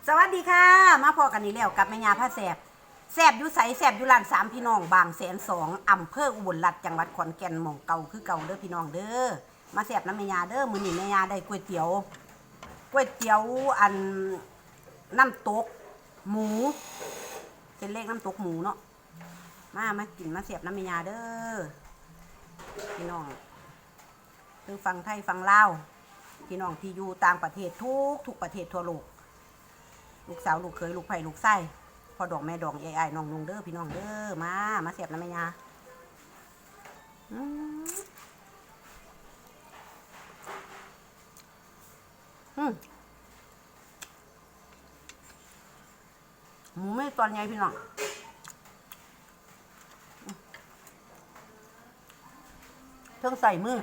สวัสดีค่ะมาพอกันนี่แล้วกับแม่ยาผ้าแสบแสบอยู่ใสแสบอยู่ลานสามพี่น้องบางแสนสองอำเภออุบลรัตน์จังหวัดขอนแก่นหม่องเก่าคือเก่าเด้อพี่น้องเด้อมาแสบน้ำแม่ยาเด้อมื้อนี้แม่ยาได้ก๋วยเตี๋ยวอันน้ำตกหมูเส้นเล็กน้ำตกหมูเนาะมากินมาแสบน้ำแม่ยาเด้อพี่น้องคือฟังไทยฟังลาวพี่น้องที่อยู่ต่างประเทศทุกประเทศทั่วโลกลูกสาวลูกเคยลูกไผ่ลูกไส้พอดอกแม่ดอกยายน้องลุงเด้อพี่น้องเด้อมาเสียบน้ำแม่ยาหมูไม่ตอนใหญ่พี่น้องเพิ่งใส่มือ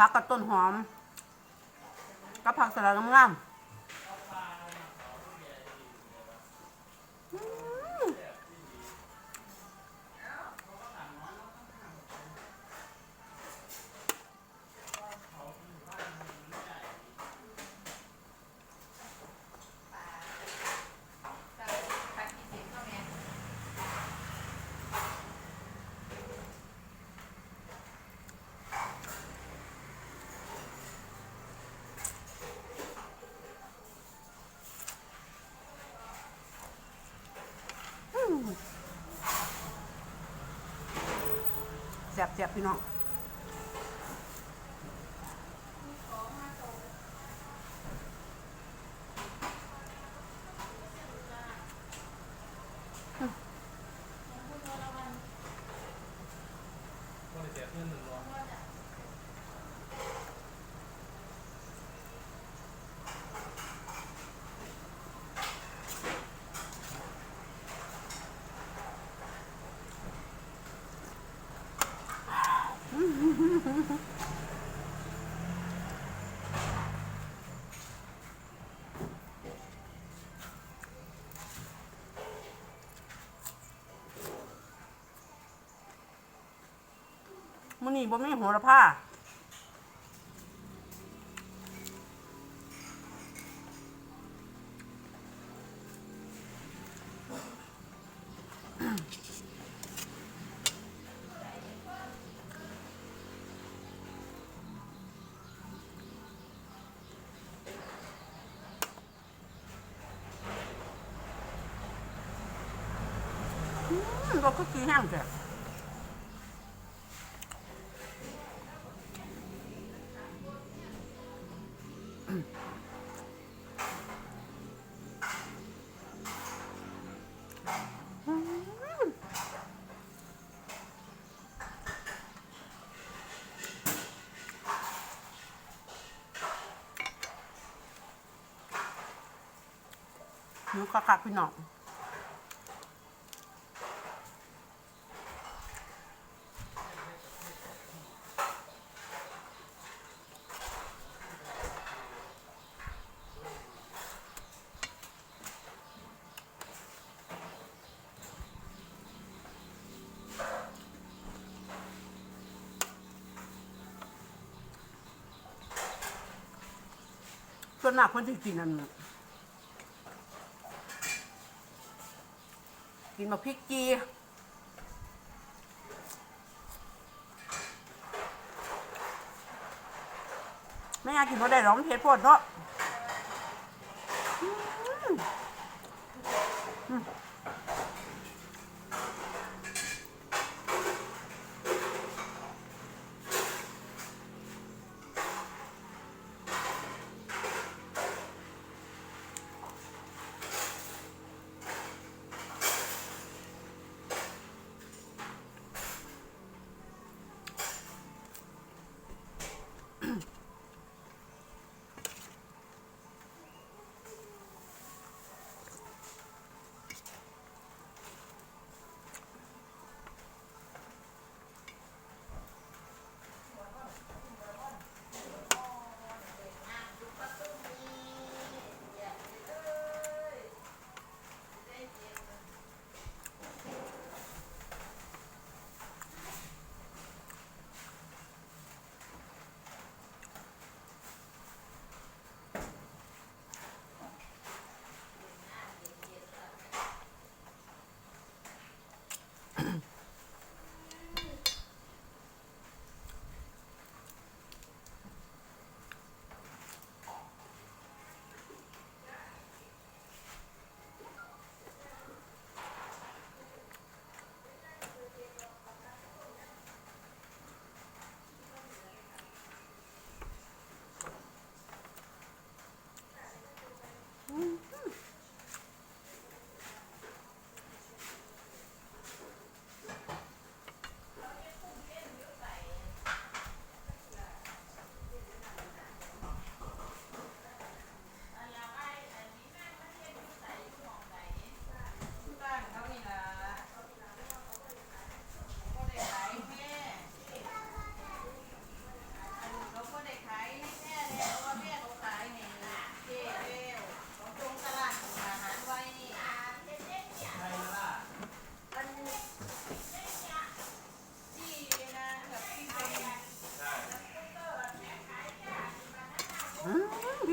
ผักกับต้นหอมกับผักสลัดงามแซ่บพี่น้องมื้อนี้บ่มีโหระพาก็คือขี้แห้งแท้หิวคักๆพี่น้องส่วนมากคนที่กินนั่นกินมาพริกจีไม่อยากกินเพราะได้ร้องเผ็ดโพดเนาะ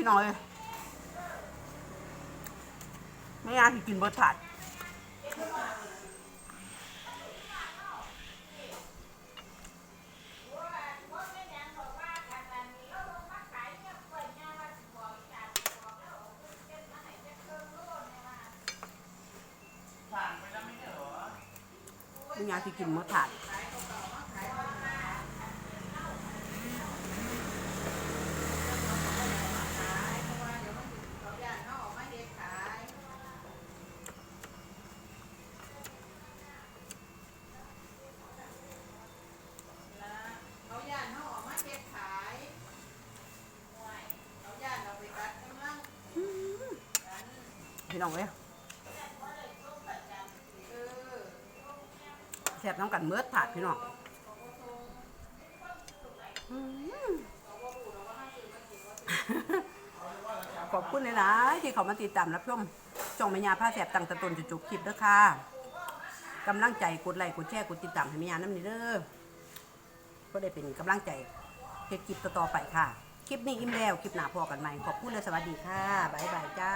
พี่น้อยไม่ยาที่กินเบิร์ดถาดไม่ยาที่กินเบิร์ดถาดพี่น้องเอ้ยแซ่บน้ำกันเบิร์ดถาดพี่น้องขอบคุณเลยนะที่เขามาติดตามรับชมช่องแม่ยาผ้าแสบตั้งแต่ต้นจนจบคลิปเด้อค่ะกำลังใจกดไลค์กดแชร์กดติดตามให้แม่ยาน้ำนี้เด้อก็ได้เป็นกำลังใจเฮ็ดคลิปต่อๆไปค่ะคลิปนี้อิ่มแล้วคลิปหน้าพอกันใหม่ขอบคุณและสวัสดีค่ะบ๊ายบายจ้า